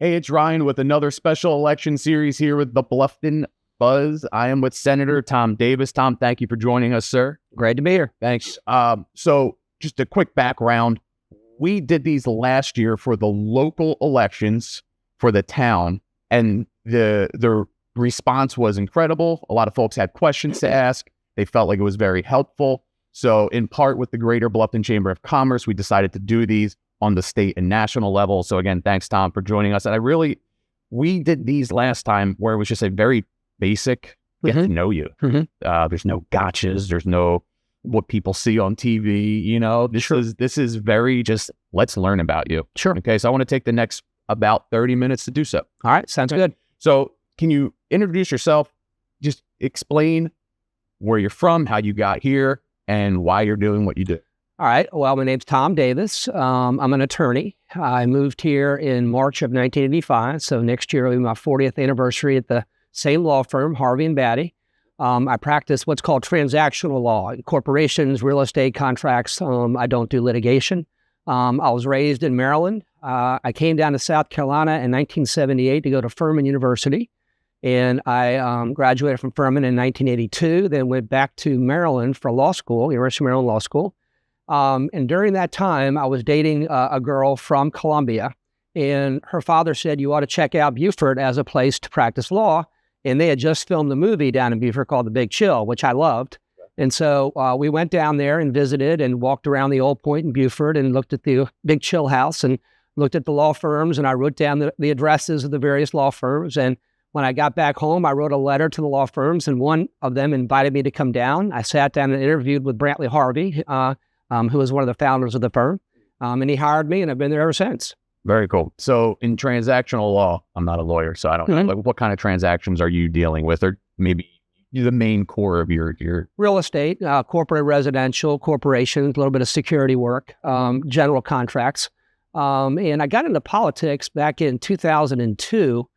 Hey, it's Ryan with another special election series here with the Bluffton Buzz. I am with Senator Tom Davis. Tom, thank you for joining us, sir. Great to be here. Thanks. So just a quick background. We did these last year for the local elections for the town, and the response was incredible. A lot of folks had questions to ask. They felt like it was very helpful. So in part with the Greater Bluffton Chamber of Commerce, we decided to do these on the state and national level. So again, thanks, Tom, for joining us. And we did these last time where it was just a very basic get to know you. There's no gotchas. There's no what people see on TV. You know, this is very just let's learn about you. Sure. Okay. So I want to take the next about 30 minutes to do so. All right. Sounds good. So can you introduce yourself? Just explain where you're from, how you got here, and why you're doing what you do. All right. Well, my name's Tom Davis. I'm an attorney. I moved here in March of 1985. So next year will be my 40th anniversary at the same law firm, Harvey and Batty. I practice what's called transactional law, corporations, real estate contracts. I don't do litigation. I was raised in Maryland. I came down to South Carolina in 1978 to go to Furman University. And I graduated from Furman in 1982, then went back to Maryland for law school, University of Maryland Law School. And during that time, I was dating a girl from Columbia, and her father said, you ought to check out Beaufort as a place to practice law. And they had just filmed the movie down in Beaufort called The Big Chill, which I loved. And so we went down there and visited and walked around the Old Point in Beaufort and looked at the Big Chill house and looked at the law firms. And I wrote down the addresses of the various law firms. And when I got back home, I wrote a letter to the law firms, and one of them invited me to come down. I sat down and interviewed with Brantley Harvey, who was one of the founders of the firm, and he hired me, and I've been there ever since. Very cool. So in transactional law, I'm not a lawyer, so I don't know. Like, what kind of transactions are you dealing with, or maybe the main core of your real estate, corporate, residential, corporations, a little bit of security work, general contracts. And I got into politics back in 2002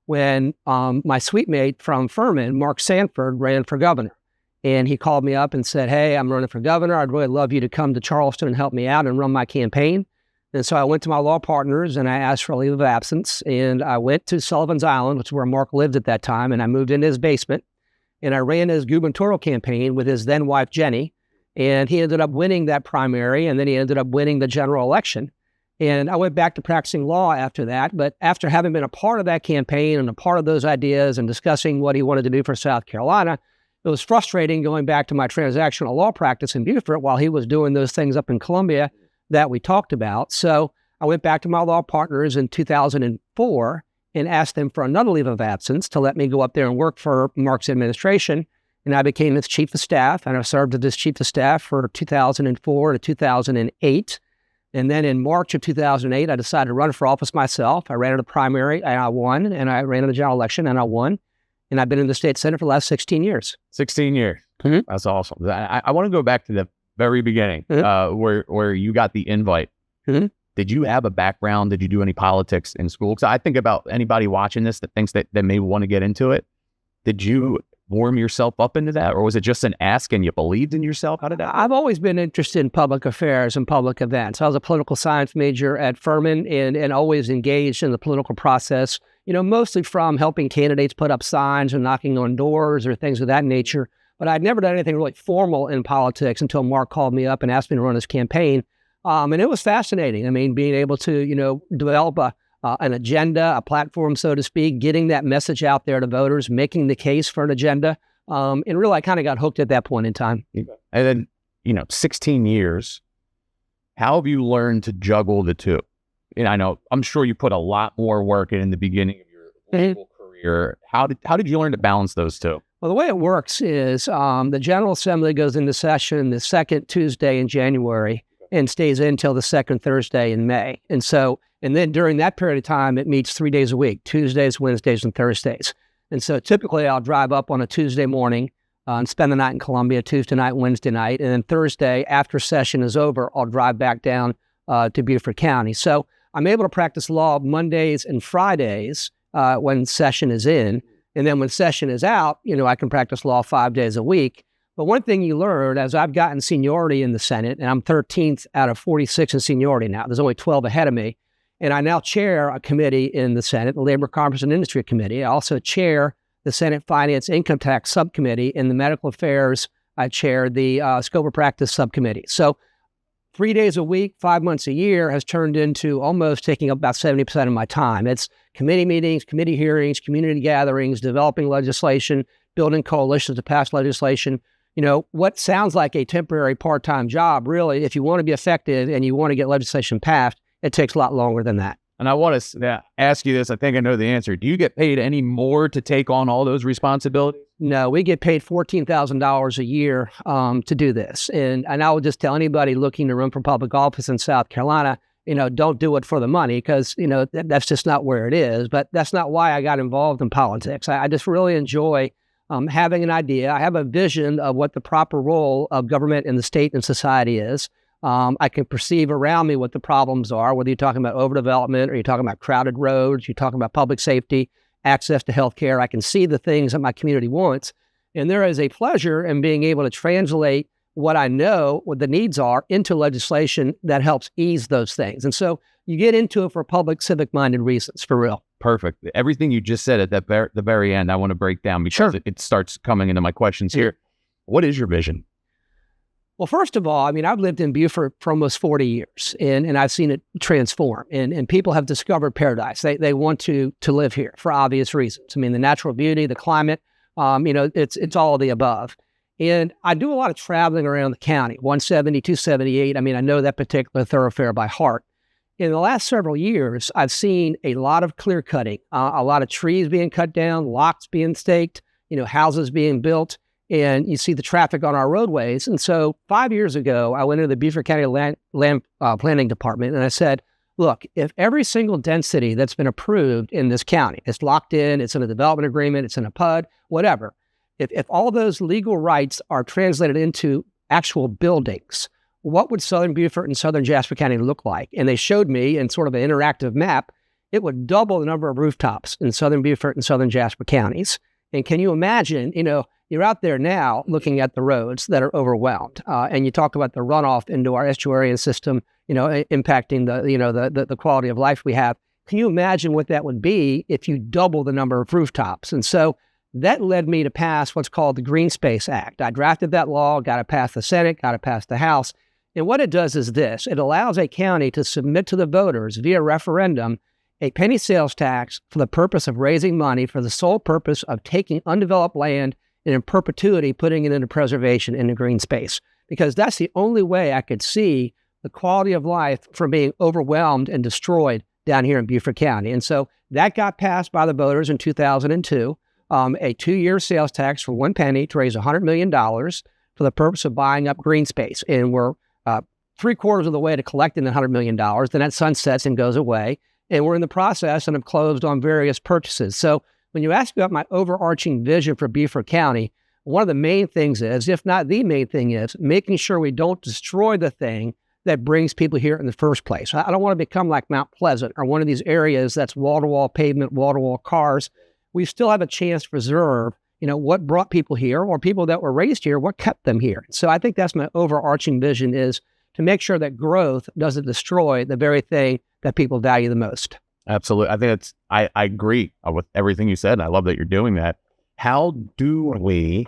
when my suite mate from Furman, Mark Sanford, ran for governor. And he called me up and said, hey, I'm running for governor. I'd really love you to come to Charleston and help me out and run my campaign. And so I went to my law partners and I asked for a leave of absence. And I went to Sullivan's Island, which is where Mark lived at that time. And I moved into his basement. And I ran his gubernatorial campaign with his then wife, Jenny. And he ended up winning that primary. And then he ended up winning the general election. And I went back to practicing law after that. But after having been a part of that campaign and a part of those ideas and discussing what he wanted to do for South Carolina, it was frustrating going back to my transactional law practice in Beaufort while he was doing those things up in Columbia that we talked about. So I went back to my law partners in 2004 and asked them for another leave of absence to let me go up there and work for Mark's administration. And I became his chief of staff, and I served as his chief of staff for 2004 to 2008. And then in March of 2008, I decided to run for office myself. I ran in the primary and I won, and I ran in the general election and I won. And I've been in the state Senate for the last 16 years. 16 years. That's awesome. I want to go back to the very beginning where you got the invite. Did you have a background? Did you do any politics in school? Because I think about anybody watching this that thinks that may want to get into it. Did you warm yourself up into that, or was it just an ask and you believed in yourself? How did that? I've always been interested in public affairs and public events. I was a political science major at Furman and always engaged in the political process, you know, mostly from helping candidates put up signs or knocking on doors or things of that nature. But I'd never done anything really formal in politics until Mark called me up and asked me to run his campaign. And it was fascinating. I mean, being able to, you know, develop an agenda, a platform, so to speak, getting that message out there to voters, making the case for an agenda. And really, I kind of got hooked at that point in time. And then, you know, 16 years, how have you learned to juggle the two? And I know, I'm sure you put a lot more work in the beginning of your legal career. How did you learn to balance those two? Well, the way it works is the General Assembly goes into session the second Tuesday in January and stays in until the second Thursday in May. And then during that period of time, it meets 3 days a week, Tuesdays, Wednesdays, and Thursdays. And so typically I'll drive up on a Tuesday morning and spend the night in Columbia, Tuesday night, Wednesday night. And then Thursday, after session is over, I'll drive back down to Beaufort County. So I'm able to practice law Mondays and Fridays when session is in. And then when session is out, you know, I can practice law 5 days a week. But one thing you learn as I've gotten seniority in the Senate, and I'm 13th out of 46 in seniority now, there's only 12 ahead of me, And I now chair a committee in the Senate, the Labor, Commerce, and Industry Committee. I also chair the Senate Finance Income Tax Subcommittee. In the Medical Affairs, I chair the Scope of Practice Subcommittee. So 3 days a week, 5 months a year has turned into almost taking up about 70% of my time. It's committee meetings, committee hearings, community gatherings, developing legislation, building coalitions to pass legislation. You know, what sounds like a temporary part-time job, really, if you want to be effective and you want to get legislation passed, it takes a lot longer than that. And I want to ask you this. I think I know the answer. Do you get paid any more to take on all those responsibilities? No, we get paid $14,000 a year to do this. And I will just tell anybody looking to run for public office in South Carolina, you know, don't do it for the money because, you know, that's just not where it is. But that's not why I got involved in politics. I just really enjoy having an idea. I have a vision of what the proper role of government in the state and society is. I can perceive around me what the problems are, whether you're talking about overdevelopment or you're talking about crowded roads, you're talking about public safety, access to health care. I can see the things that my community wants. And there is a pleasure in being able to translate what I know, what the needs are, into legislation that helps ease those things. And so you get into it for public, civic-minded reasons, for real. Perfect. Everything you just said at the very end, I want to break down because it starts coming into my questions here. What is your vision? Well, first of all, I mean, I've lived in Beaufort for almost 40 years, and I've seen it transform, and people have discovered paradise. They want to live here for obvious reasons. I mean, the natural beauty, the climate, you know, it's all of the above. And I do a lot of traveling around the county, 170, 278. I mean, I know that particular thoroughfare by heart. In the last several years, I've seen a lot of clear cutting, a lot of trees being cut down, locks being staked, you know, houses being built. And you see the traffic on our roadways. And so 5 years ago, I went into the Beaufort County Land Planning Department and I said, look, if every single density that's been approved in this county, it's locked in, it's in a development agreement, it's in a PUD, whatever, if all those legal rights are translated into actual buildings, what would Southern Beaufort and Southern Jasper County look like? And they showed me in sort of an interactive map, it would double the number of rooftops in Southern Beaufort and Southern Jasper counties. And can you imagine, you know, you're out there now looking at the roads that are overwhelmed, and you talk about the runoff into our estuarine system, you know, impacting the quality of life we have. Can you imagine what that would be if you double the number of rooftops? And so that led me to pass what's called the Green Space Act. I drafted that law, got it past the Senate, got it past the House. And what it does is this: it allows a county to submit to the voters via referendum a penny sales tax for the purpose of raising money for the sole purpose of taking undeveloped land and in perpetuity putting it into preservation in the green space. Because that's the only way I could see the quality of life from being overwhelmed and destroyed down here in Beaufort County. And so that got passed by the voters in 2002, a 2-year sales tax for 1 penny to raise $100 million for the purpose of buying up green space. And we're 3/4 of the way to collecting the $100 million. Then that sunsets and goes away. And we're in the process and have closed on various purchases. So when you ask about my overarching vision for Beaufort County, one of the main things is, if not the main thing is, making sure we don't destroy the thing that brings people here in the first place. I don't want to become like Mount Pleasant or one of these areas that's wall-to-wall pavement, wall-to-wall cars. We still have a chance to preserve, you know, what brought people here, or people that were raised here, what kept them here. So I think that's my overarching vision, is to make sure that growth doesn't destroy the very thing that people value the most. Absolutely. I think I agree with everything you said. And I love that you're doing that. How do we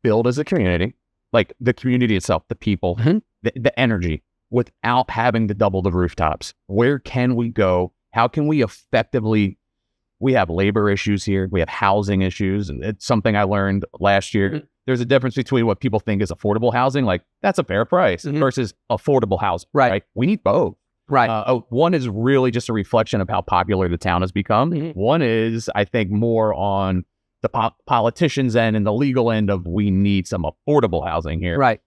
build as a community, like the community itself, the people, the energy, without having to double the rooftops? Where can we go? How can we effectively, we have labor issues here. We have housing issues. And it's something I learned last year. There's a difference between what people think is affordable housing, like that's a fair price, versus affordable housing. Right? We need both. Right. One is really just a reflection of how popular the town has become. One is, I think, more on the politicians' end and the legal end of, we need some affordable housing here. Right.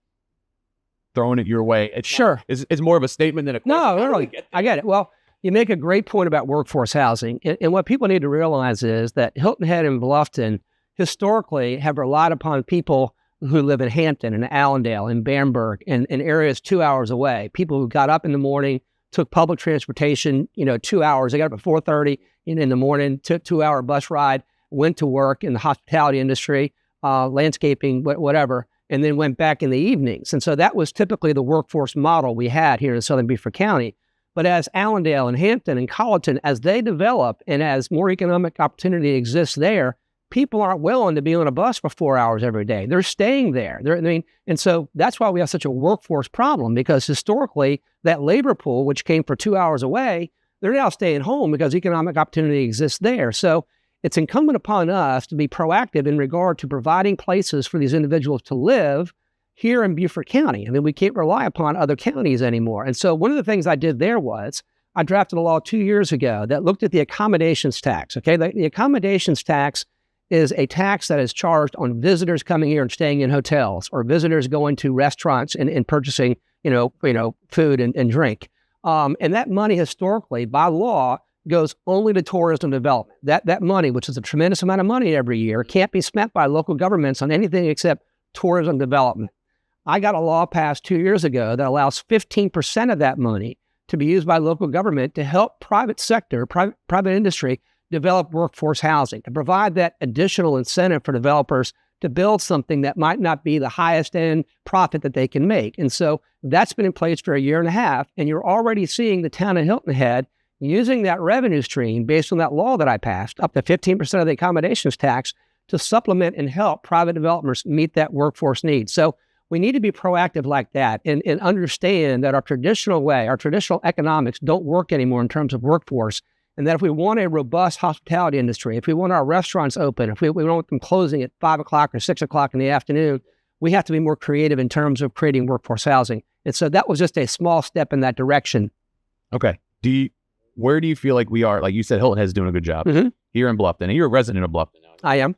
Throwing it your way. It's more of a statement than a question. No, I get it. Well, you make a great point about workforce housing. And what people need to realize is that Hilton Head and Bluffton historically have relied upon people who live in Hampton and Allendale and Bamberg and areas 2 hours away. People who got up in the morning, took public transportation, 2 hours. They got up at 4:30 in the morning, took 2-hour bus ride, went to work in the hospitality industry, landscaping, whatever, and then went back in the evenings. And so that was typically the workforce model we had here in Southern Beaufort County. But as Allendale and Hampton and Colleton, as they develop and as more economic opportunity exists there, people aren't willing to be on a bus for 4 hours every day. They're staying there. And so that's why we have such a workforce problem, because historically that labor pool, which came for 2 hours away, they're now staying home because economic opportunity exists there. So it's incumbent upon us to be proactive in regard to providing places for these individuals to live here in Beaufort County. I mean, we can't rely upon other counties anymore. And so one of the things I did there was I drafted a law 2 years ago that looked at the accommodations tax. Okay, the accommodations tax is a tax that is charged on visitors coming here and staying in hotels, or visitors going to restaurants and purchasing, food and drink. And that money historically, by law, goes only to tourism development. That money, which is a tremendous amount of money every year, can't be spent by local governments on anything except tourism development. I got a law passed 2 years ago that allows 15% of that money to be used by local government to help private sector, private industry develop workforce housing, to provide that additional incentive for developers to build something that might not be the highest end profit that they can make. And so that's been in place for a year and a half, and you're already seeing the town of Hilton Head using that revenue stream based on that law that I passed, up to 15% of the accommodations tax, to supplement and help private developers meet that workforce need. So we need to be proactive like that and understand that our traditional economics don't work anymore in terms of workforce. And that if we want a robust hospitality industry, if we want our restaurants open, if we don't want them closing at 5 o'clock or 6 o'clock in the afternoon, we have to be more creative in terms of creating workforce housing. And so that was just a small step in that direction. Okay. Where do you feel like we are? Like you said, Hilton Head's doing a good job here in Bluffton. And you're a resident of Bluffton now. I am.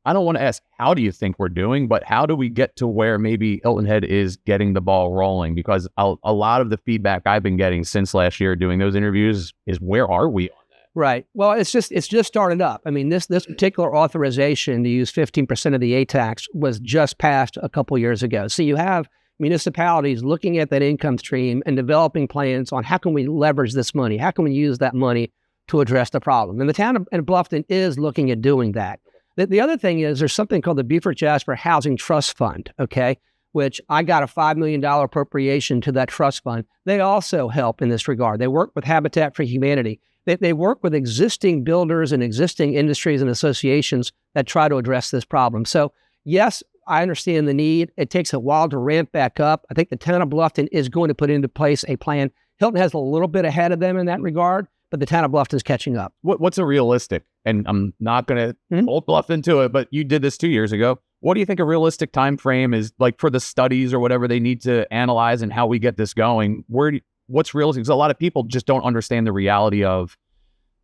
I don't want to ask, how do you think we're doing, but how do we get to where maybe Hilton Head is getting the ball rolling? Because a lot of the feedback I've been getting since last year doing those interviews is, where are we on that? Right. Well, it's just started up. I mean, this particular authorization to use 15% of the A-tax was just passed a couple years ago. So you have municipalities looking at that income stream and developing plans on how can we leverage this money? How can we use that money to address the problem? And the town of Bluffton is looking at doing that. The other thing is there's something called the Beaufort Jasper Housing Trust Fund, okay, which I got a $5 million appropriation to that trust fund. They also help in this regard. They work with Habitat for Humanity. They work with existing builders and existing industries and associations that try to address this problem. So, yes, I understand the need. It takes a while to ramp back up. I think the town of Bluffton is going to put into place a plan. Hilton has a little bit ahead of them in that regard, but the town of Bluffton is catching up. What's a realistic, and I'm not going to hold Bluffton to it, but you did this 2 years ago. What do you think a realistic time frame is, like, for the studies or whatever they need to analyze and how we get this going? What's realistic? Because a lot of people just don't understand the reality of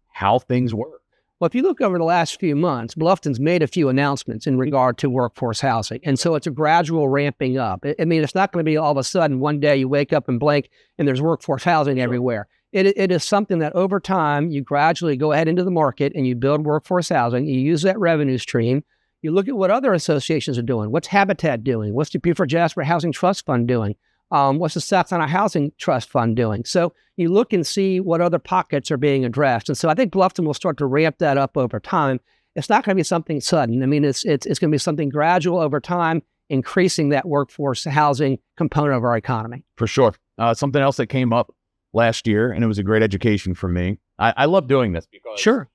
how things work. Well, if you look over the last few months, Bluffton's made a few announcements in regard to workforce housing. And so it's a gradual ramping up. I mean, it's not going to be all of a sudden one day you wake up and blink and there's workforce housing everywhere. It is something that over time you gradually go ahead into the market and you build workforce housing. You use that revenue stream. You look at what other associations are doing. What's Habitat doing? What's the Beaufort Jasper Housing Trust Fund doing? What's the South Carolina Housing Trust Fund doing? So you look and see what other pockets are being addressed. And so I think Bluffton will start to ramp that up over time. It's not going to be something sudden. I mean, it's going to be something gradual over time, increasing that workforce housing component of our economy. For sure. Something else that came up last year, and it was a great education for me. I love doing this because sure,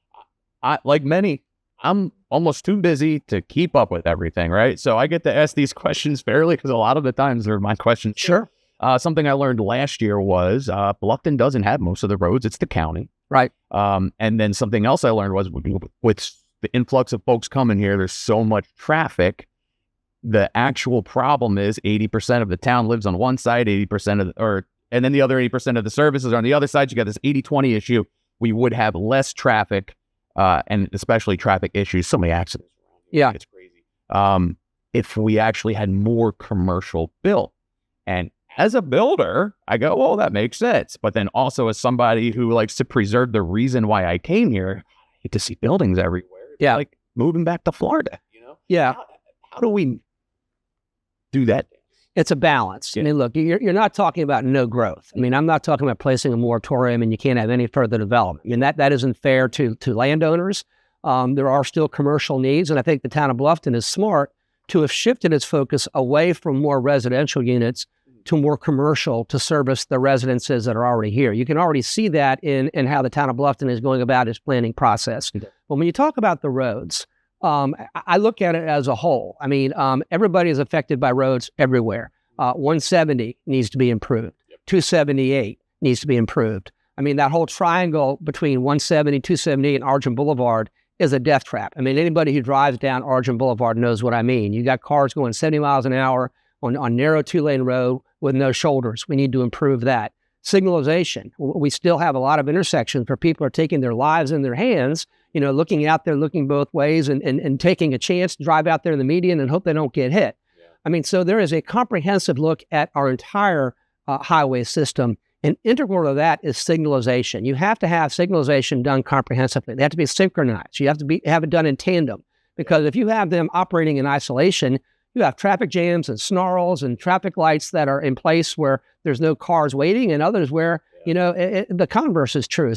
like many, I'm almost too busy to keep up with everything, right? So I get to ask these questions fairly because a lot of the times they're my questions. Sure. Something I learned last year was Bluffton doesn't have most of the roads. It's the county. Right. And then something else I learned was with the influx of folks coming here, there's so much traffic. The actual problem is 80% of the town lives on one side, 80% of and then the other 80% of the services are on the other side. You got this 80-20 issue. We would have less traffic, and especially traffic issues. So many accidents. Yeah. It's crazy. If we actually had more commercial built. And as a builder, I go, well, that makes sense. But then also as somebody who likes to preserve the reason why I came here, I get to see buildings everywhere. It's like moving back to Florida, Yeah. How do we do that? It's a balance. Yeah. I mean, look, you're not talking about no growth. I mean, I'm not talking about placing a moratorium and you can't have any further development. I mean, that isn't fair to landowners. There are still commercial needs, and I think the town of Bluffton is smart to have shifted its focus away from more residential units to more commercial to service the residences that are already here. You can already see that in how the town of Bluffton is going about its planning process. Okay. But when you talk about the roads, I look at it as a whole. I mean, everybody is affected by roads everywhere. 170 needs to be improved. 278 needs to be improved. I mean, that whole triangle between 170, 278, and Argent Boulevard is a death trap. I mean, anybody who drives down Argent Boulevard knows what I mean. You got cars going 70 miles an hour on narrow two-lane road with no shoulders. We need to improve that. Signalization. We still have a lot of intersections where people are taking their lives in their hands, looking out there, looking both ways and taking a chance to drive out there in the median and hope they don't get hit. Yeah. I mean, so there is a comprehensive look at our entire highway system. And integral to that is signalization. You have to have signalization done comprehensively. They have to be synchronized. You have to have it done in tandem. Because if you have them operating in isolation, you have traffic jams and snarls and traffic lights that are in place where there's no cars waiting, and others where, the converse is true.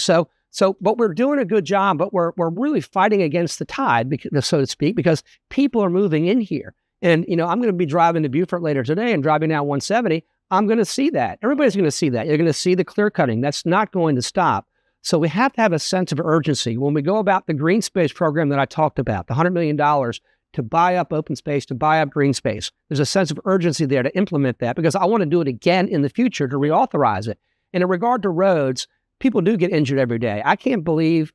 But we're doing a good job, but we're really fighting against the tide, so to speak, because people are moving in here. And, I'm going to be driving to Beaufort later today and driving down 170. I'm going to see that. Everybody's going to see that. You're going to see the clear cutting. That's not going to stop. So we have to have a sense of urgency. When we go about the green space program that I talked about, the $100 million to buy up open space, to buy up green space, there's a sense of urgency there to implement that, because I want to do it again in the future to reauthorize it. And in regard to roads, people do get injured every day. I can't believe,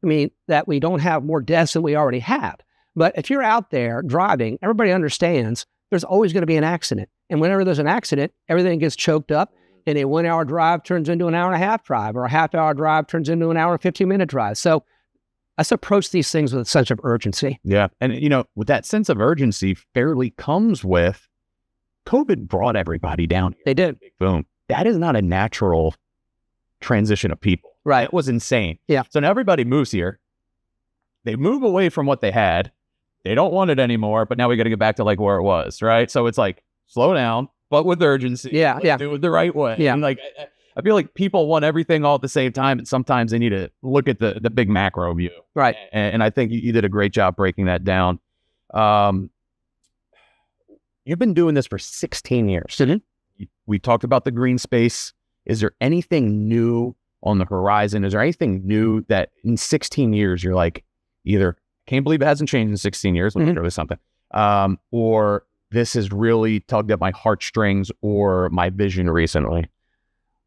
that we don't have more deaths than we already have. But if you're out there driving, everybody understands there's always going to be an accident. And whenever there's an accident, everything gets choked up, and a 1 hour drive turns into an hour and a half drive, or a half hour drive turns into an hour and 15-minute drive. So let's approach these things with a sense of urgency. Yeah. And, with that sense of urgency fairly comes with COVID brought everybody down here. They did. Boom. That is not a natural transition of people. Right. It was insane. Yeah. So now everybody moves here. They move away from what they had. They don't want it anymore, but now we got to get back to like where it was, right? So it's like, slow down, but with urgency. Yeah. Let's do it the right way. Yeah. And I feel like people want everything all at the same time, and sometimes they need to look at the big macro view. Right. And I think you did a great job breaking that down. You've been doing this for 16 years. Mm-hmm. We talked about the green space. Is there anything new on the horizon? Is there anything new that in 16 years you're like, either can't believe it hasn't changed in 16 years, which is something, or this has really tugged at my heartstrings or my vision recently?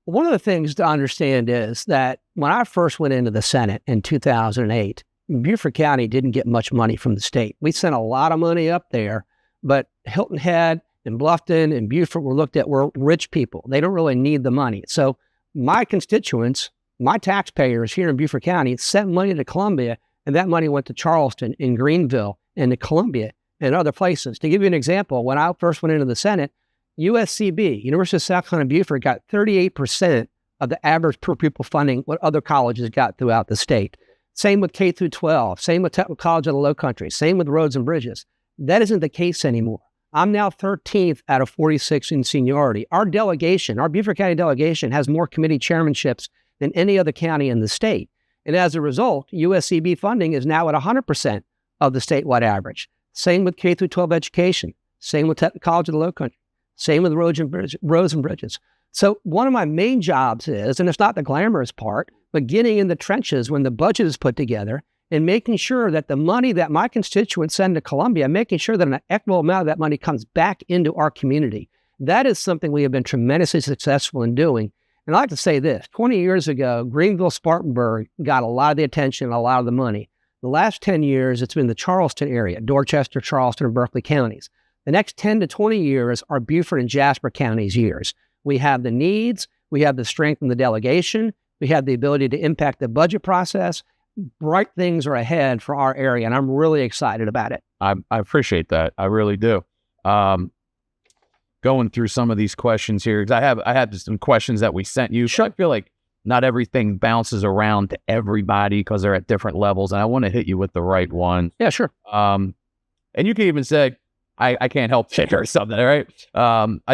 One of the things to understand is that when I first went into the Senate in 2008, Beaufort County didn't get much money from the state. We sent a lot of money up there, but Hilton Head and Bluffton and Beaufort were rich people. They don't really need the money. So my constituents, my taxpayers here in Beaufort County sent money to Columbia, and that money went to Charleston and Greenville and to Columbia and other places. To give you an example, when I first went into the Senate, USCB, University of South Carolina Beaufort, got 38% of the average per pupil funding what other colleges got throughout the state. Same with K through 12, same with Technical College of the Low Country, same with Roads and Bridges. That isn't the case anymore. I'm now 13th out of 46 in seniority. Our delegation, our Beaufort County delegation, has more committee chairmanships than any other county in the state. And as a result, USCB funding is now at 100% of the statewide average. Same with K through 12 education. Same with Technical College of the Low Country. Same with Roads and Bridges. So one of my main jobs is, and it's not the glamorous part, but getting in the trenches when the budget is put together and making sure that the money that my constituents send to Columbia, making sure that an equitable amount of that money comes back into our community. That is something we have been tremendously successful in doing. And I like to say this, 20 years ago, Greenville-Spartanburg got a lot of the attention and a lot of the money. The last 10 years, it's been the Charleston area, Dorchester, Charleston, and Berkeley counties. The next 10 to 20 years are Beaufort and Jasper counties' years. We have the needs, we have the strength in the delegation, we have the ability to impact the budget process. Bright things are ahead for our area, and I'm really excited about it. I appreciate that. I really do. Going through some of these questions here, because I have some questions that we sent you. Sure. I feel like not everything bounces around to everybody because they're at different levels, and I want to hit you with the right one. Yeah, sure. And you can even say, I can't help it or something, all right?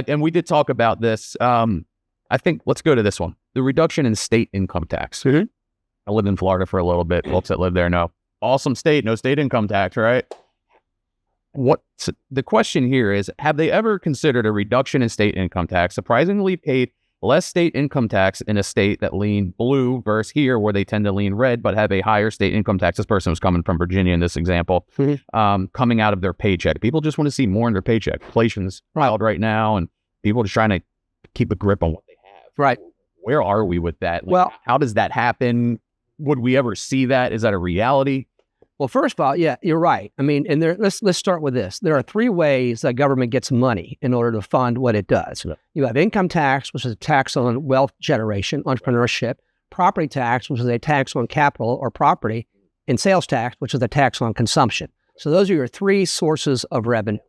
And we did talk about this. I think, let's go to this one. The reduction in state income tax. Mm-hmm. I lived in Florida for a little bit. Folks that live there know. Awesome state, no state income tax, right? the question here is, have they ever considered a reduction in state income tax? Surprisingly paid less state income tax in a state that lean blue versus here where they tend to lean red, but have a higher state income tax. This person was coming from Virginia in this example, coming out of their paycheck. People just want to see more in their paycheck. Inflation's wild right now, and people are just trying to keep a grip on what they have. Right. Where are we with that? Well, how does that happen? Would we ever see that? Is that a reality? Well, first of all, yeah, you're right. I mean, and let's start with this. There are three ways that government gets money in order to fund what it does. Yeah. You have income tax, which is a tax on wealth generation, entrepreneurship; property tax, which is a tax on capital or property; and sales tax, which is a tax on consumption. So those are your three sources of revenue.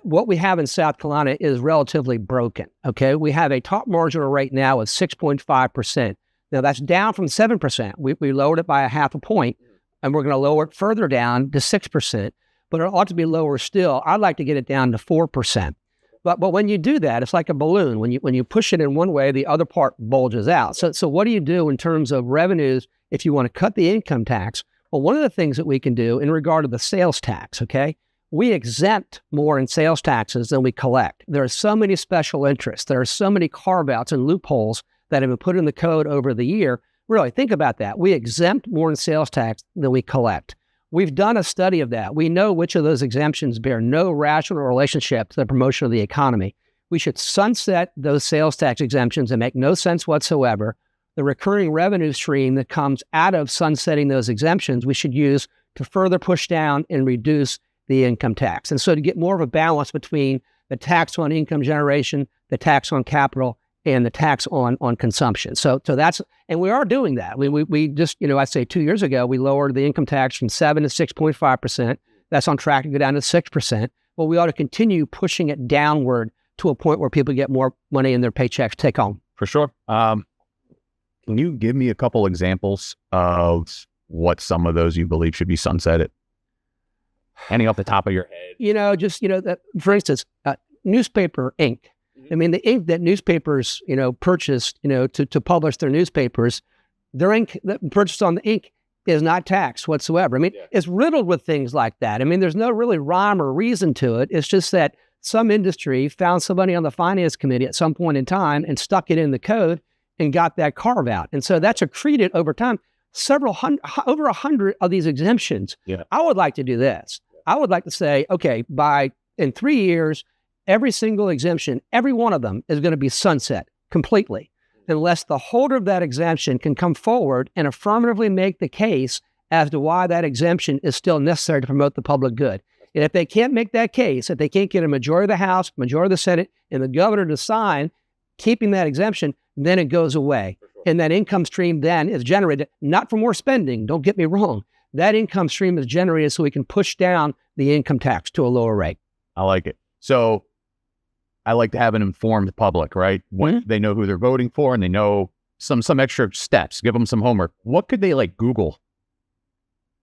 What we have in South Carolina is relatively broken. Okay, we have a top marginal rate now of 6.5%. Now that's down from 7%. We lowered it by a half a point. And we're going to lower it further down to 6%, but it ought to be lower still. I'd like to get it down to 4%. But when you do that, it's like a balloon. When you push it in one way, the other part bulges out. So what do you do in terms of revenues if you want to cut the income tax? Well, one of the things that we can do in regard to the sales tax, okay, we exempt more in sales taxes than we collect. There are so many special interests. There are so many carve-outs and loopholes that have been put in the code over the year. Really, think about that. We exempt more in sales tax than we collect. We've done a study of that. We know which of those exemptions bear no rational relationship to the promotion of the economy. We should sunset those sales tax exemptions that make no sense whatsoever. The recurring revenue stream that comes out of sunsetting those exemptions, we should use to further push down and reduce the income tax. And so to get more of a balance between the tax on income generation, the tax on capital, and the tax on consumption. So that's, and we are doing that. We just, I'd say 2 years ago, we lowered the income tax from 7 to 6.5%. That's on track to go down to 6%. But we ought to continue pushing it downward to a point where people get more money in their paychecks take home. For sure. Can you give me a couple examples of what some of those you believe should be sunsetted? Any off the top of your head? For instance, newspaper ink. I mean, the ink that newspapers, purchased, to publish their newspapers, their ink that purchased on the ink is not taxed whatsoever. I mean, It's riddled with things like that. I mean, there's no really rhyme or reason to it. It's just that some industry found somebody on the finance committee at some point in time and stuck it in the code and got that carve out. And so that's accreted over time, over 100 of these exemptions. Yeah. I would like to do this. I would like to say, okay, in 3 years, every single exemption, every one of them is going to be sunset completely, unless the holder of that exemption can come forward and affirmatively make the case as to why that exemption is still necessary to promote the public good. And if they can't make that case, if they can't get a majority of the House, majority of the Senate, and the governor to sign keeping that exemption, then it goes away. Sure. And that income stream then is generated, not for more spending, don't get me wrong. That income stream is generated so we can push down the income tax to a lower rate. I like it. So I like to have an informed public, right? When they know who they're voting for and they know some extra steps, give them some homework. What could they Google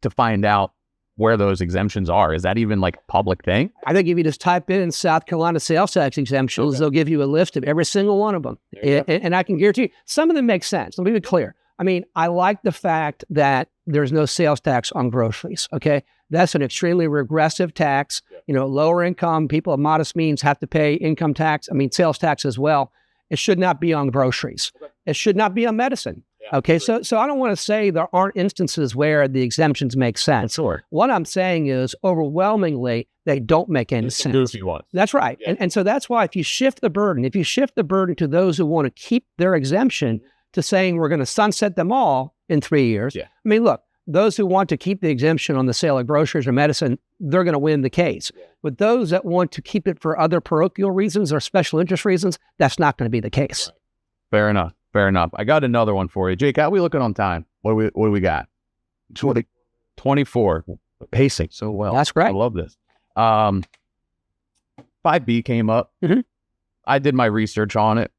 to find out where those exemptions are? Is that even a public thing? I think if you just type in South Carolina sales tax exemptions, they'll give you a list of every single one of them. And I can guarantee you, some of them make sense. Let me be clear. I mean, I like the fact that there's no sales tax on groceries, okay? That's an extremely regressive tax. Lower income people of modest means have to pay income tax. I mean, sales tax as well. It should not be on groceries. It should not be on medicine. Yeah, okay, so I don't want to say there aren't instances where the exemptions make sense. Sure. What I'm saying is overwhelmingly, they don't make any sense. Goofy ones. That's right. Yeah. And so that's why if you shift the burden to those who want to keep their exemption to saying we're going to sunset them all in 3 years. Yeah. I mean, look, those who want to keep the exemption on the sale of groceries or medicine, they're going to win the case. Yeah. But those that want to keep it for other parochial reasons or special interest reasons, that's not going to be the case. Right. Fair enough. I got another one for you. Jake, how are we looking on time? What do we got? 24. Pacing so well. That's great. I love this. 5B came up. Mm-hmm. I did my research on it.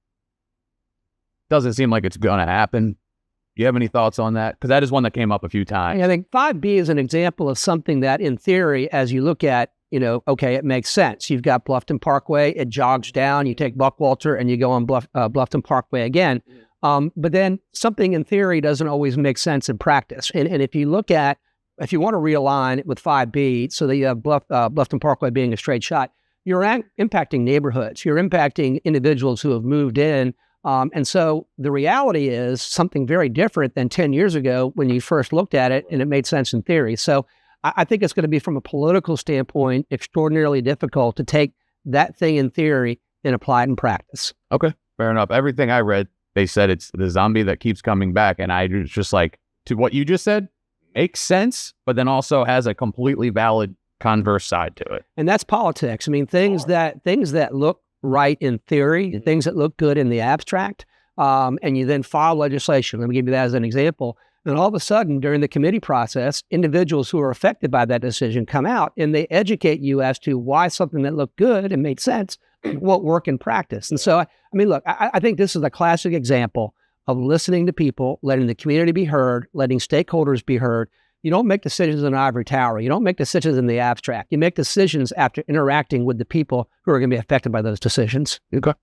Doesn't seem like it's going to happen. Do you have any thoughts on that? Because that is one that came up a few times. I think 5B is an example of something that, in theory, as you look at, okay, it makes sense. You've got Bluffton Parkway, it jogs down, you take Buckwalter, and you go on Bluffton Parkway again. But then something in theory doesn't always make sense in practice. And if you look at if you want to realign it with 5B, so that you have Bluffton Parkway being a straight shot, you're impacting neighborhoods. You're impacting individuals who have moved in. And so the reality is something very different than 10 years ago when you first looked at it and it made sense in theory. So I think it's going to be, from a political standpoint, extraordinarily difficult to take that thing in theory and apply it in practice. Okay, fair enough. Everything I read, they said it's the zombie that keeps coming back. And I was just like, to what you just said, makes sense, but then also has a completely valid converse side to it. And that's politics. I mean, things that look right in theory, things that look good in the abstract, and you then file legislation. Let me give you that as an example. And all of a sudden, during the committee process, individuals who are affected by that decision come out and they educate you as to why something that looked good and made sense won't work in practice. And so, I mean, look, I think this is a classic example of listening to people, letting the community be heard, letting stakeholders be heard. You don't make decisions in an ivory tower. You don't make decisions in the abstract. You make decisions after interacting with the people who are going to be affected by those decisions. Okay.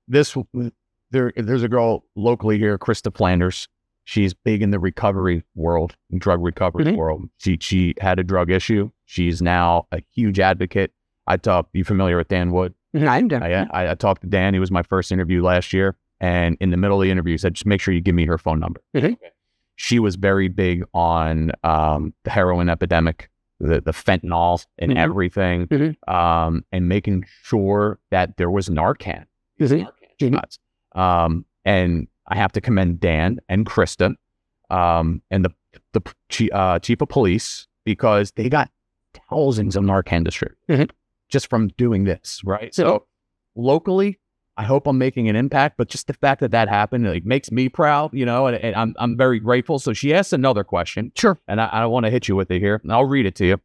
There's a girl locally here, Krista Flanders. She's big in the recovery world, drug recovery world. She had a drug issue. She's now a huge advocate. You familiar with Dan Wood? I'm done. I talked to Dan. He was my first interview last year. And in the middle of the interview, he said, just make sure you give me her phone number. Okay. She was very big on the heroin epidemic, the fentanyl and everything, and making sure that there was Narcan. Narcan shots. And I have to commend Dan and Krista and the chief of police, because they got thousands of Narcan distributed just from doing this, right? So locally, I hope I'm making an impact, but just the fact that happened, it makes me proud, and I'm very grateful. So she asked another question. Sure. And I want to hit you with it here, and I'll read it to you.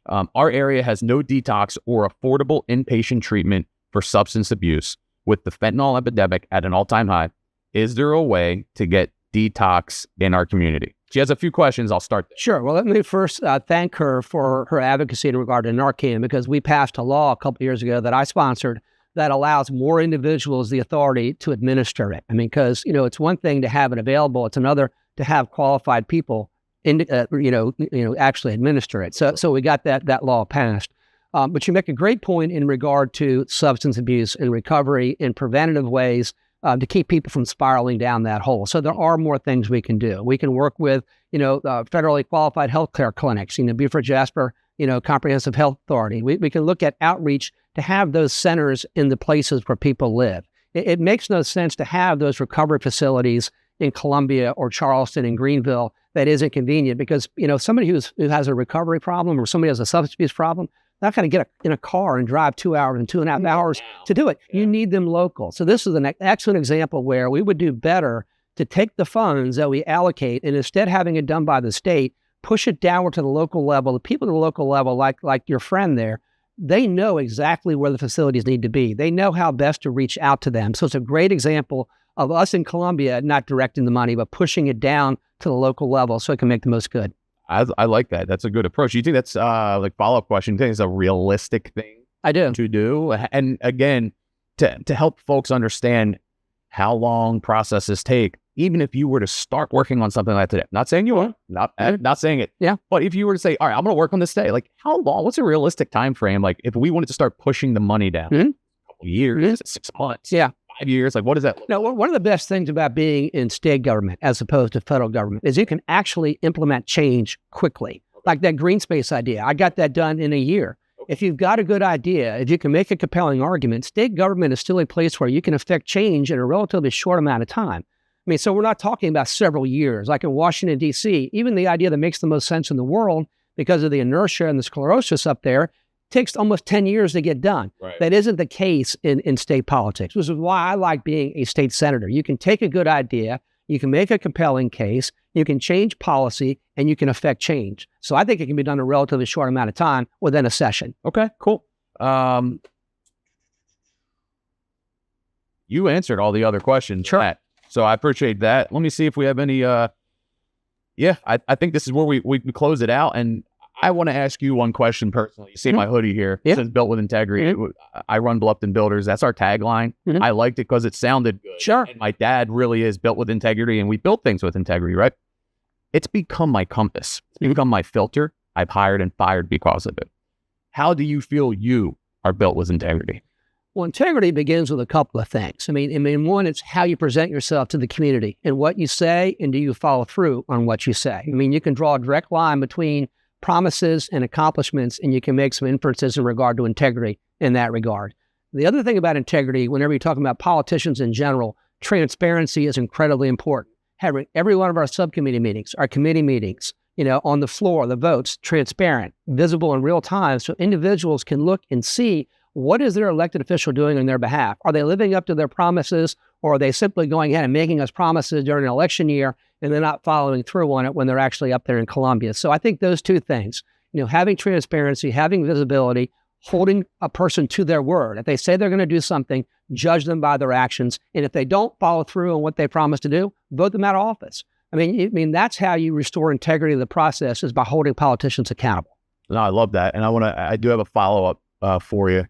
Our area has no detox or affordable inpatient treatment for substance abuse. With the fentanyl epidemic at an all-time high, is there a way to get detox in our community? She has a few questions. I'll start there. Sure. Well, let me first thank her for her advocacy in regard to Narcan, because we passed a law a couple of years ago that I sponsored that allows more individuals the authority to administer it. I mean, because, it's one thing to have it available. It's another to have qualified people, actually administer it. So we got that law passed. But you make a great point in regard to substance abuse and recovery in preventative ways to keep people from spiraling down that hole. So there are more things we can do. We can work with, federally qualified healthcare clinics, Beaufort Jasper, Comprehensive Health Authority. We can look at outreach to have those centers in the places where people live. It makes no sense to have those recovery facilities in Columbia or Charleston and Greenville that isn't convenient, because, somebody who has a recovery problem or somebody has a substance abuse problem, not going to get in a car and drive 2 hours and 2.5 hours to do it. You need them local. So this is an excellent example where we would do better to take the funds that we allocate and, instead having it done by the state, push it downward to the local level. The people at the local level, like your friend there, they know exactly where the facilities need to be. They know how best to reach out to them. So it's a great example of us in Columbia not directing the money, but pushing it down to the local level so it can make the most good. I like that. That's a good approach. You think that's follow-up question? You think it's a realistic thing? I do. To do? And again, to help folks understand how long processes take, even if you were to start working on something like that today, not saying you won't, not saying it. Yeah. But if you were to say, all right, I'm going to work on this day, like how long, what's a realistic time frame? Like if we wanted to start pushing the money down, a couple years, 6 months, 5 years, like what does that look like? One of the best things about being in state government as opposed to federal government is you can actually implement change quickly. Like that green space idea. I got that done in a year. If you've got a good idea, if you can make a compelling argument, state government is still a place where you can affect change in a relatively short amount of time. I mean, so we're not talking about several years. Like in Washington, D.C., even the idea that makes the most sense in the world because of the inertia and the sclerosis up there takes almost 10 years to get done. Right. That isn't the case in state politics, which is why I like being a state senator. You can take a good idea, you can make a compelling case, you can change policy, and you can affect change. So I think it can be done in a relatively short amount of time within a session. Okay, cool. You answered all the other questions. Sure. Matt, so I appreciate that. Let me see if we have any, I think this is where we close it out. And I want to ask you one question personally. You see my hoodie here. It says Built with Integrity. I run Bluffton Builders. That's our tagline. I liked it because it sounded good. Sure. And my dad really is built with integrity, and we build things with integrity, right? it's become my compass. It's become my filter. I've hired and fired because of it. How do you feel you are built with integrity? Well, integrity begins with a couple of things. I mean, one, it's how you present yourself to the community and what you say, and do you follow through on what you say? I mean, you can draw a direct line between promises and accomplishments, and you can make some inferences in regard to integrity in that regard. The other thing about integrity, whenever you're talking about politicians in general, transparency is incredibly important. Having every one of our subcommittee meetings, our committee meetings, on the floor, the votes, transparent, visible in real time, so individuals can look and see what is their elected official doing on their behalf. Are they living up to their promises, or are they simply going ahead and making us promises during an election year and they're not following through on it when they're actually up there in Columbia? So I think those two things, having transparency, having visibility, holding a person to their word. If they say they're going to do something, judge them by their actions. And if they don't follow through on what they promised to do, vote them out of office. I mean, that's how you restore integrity of the process, is by holding politicians accountable. No, I love that. And I do have a follow-up for you.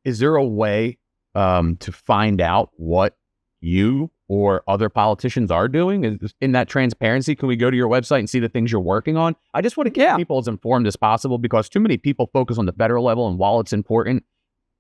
Is there a way to find out what you or other politicians are doing in that transparency? Can we go to your website and see the things you're working on? I just want to keep people as informed as possible, because too many people focus on the federal level, and while it's important,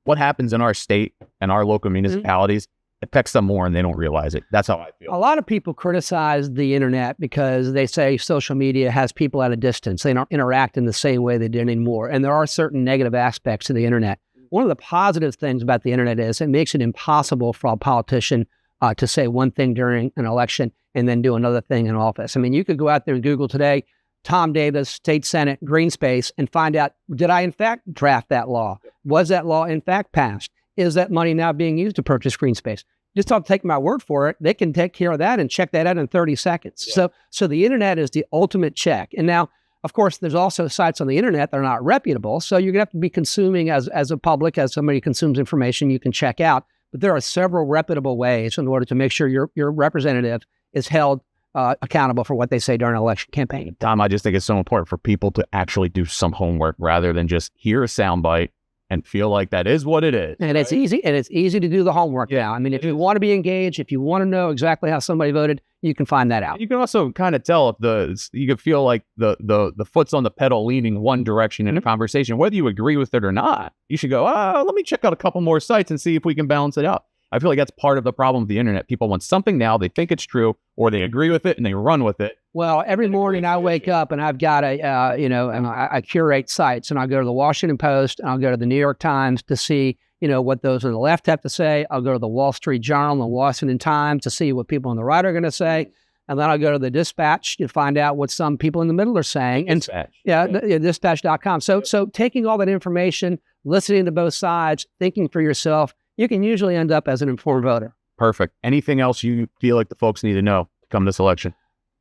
what happens in our state and our local municipalities affects them more, and they don't realize it. That's how I feel. A lot of people criticize the internet because they say social media has people at a distance. They don't interact in the same way they did anymore. And there are certain negative aspects to the internet. One of the positive things about the internet is it makes it impossible for a politician to say one thing during an election and then do another thing in office. I mean, you could go out there and Google today, Tom Davis, State Senate, Green Space, and find out, did I in fact draft that law? Was that law in fact passed? Is that money now being used to purchase green space? Just don't take my word for it. They can take care of that and check that out in 30 seconds. Yeah. So the internet is the ultimate check. And now, of course, there's also sites on the internet that are not reputable. So you're going to have to be consuming as a public, as somebody consumes information you can check out. But there are several reputable ways in order to make sure your representative is held accountable for what they say during an election campaign. Tom, I just think it's so important for people to actually do some homework rather than just hear a soundbite and feel like that is what it is. And it's easy, and it's easy to do the homework now. I mean, if you want to be engaged, if you want to know exactly how somebody voted, you can find that out. You can also kind of tell if you can feel like the foot's on the pedal leaning one direction in a conversation, whether you agree with it or not. You should go, let me check out a couple more sites and see if we can balance it out. I feel like that's part of the problem with the internet. People want something now, they think it's true, or they agree with it and they run with it. Well, every morning I wake up and I've got and I curate sites, and I'll go to the Washington Post and I'll go to the New York Times to see, what those on the left have to say. I'll go to the Wall Street Journal and the Washington Times to see what people on the right are going to say. And then I'll go to the Dispatch to find out what some people in the middle are saying. And Dispatch.com. So taking all that information, listening to both sides, thinking for yourself, you can usually end up as an informed voter. Perfect. Anything else you feel like the folks need to know to come this election?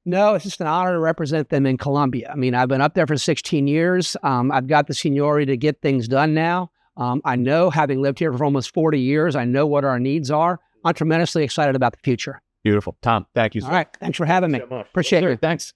No, it's just an honor to represent them in Columbia. I mean, I've been up there for 16 years. I've got the seniority to get things done now. I know, having lived here for almost 40 years, I know what our needs are. I'm tremendously excited about the future. Beautiful. Tom, thank you. All right. Thanks for having me. So much. Appreciate it. Thanks.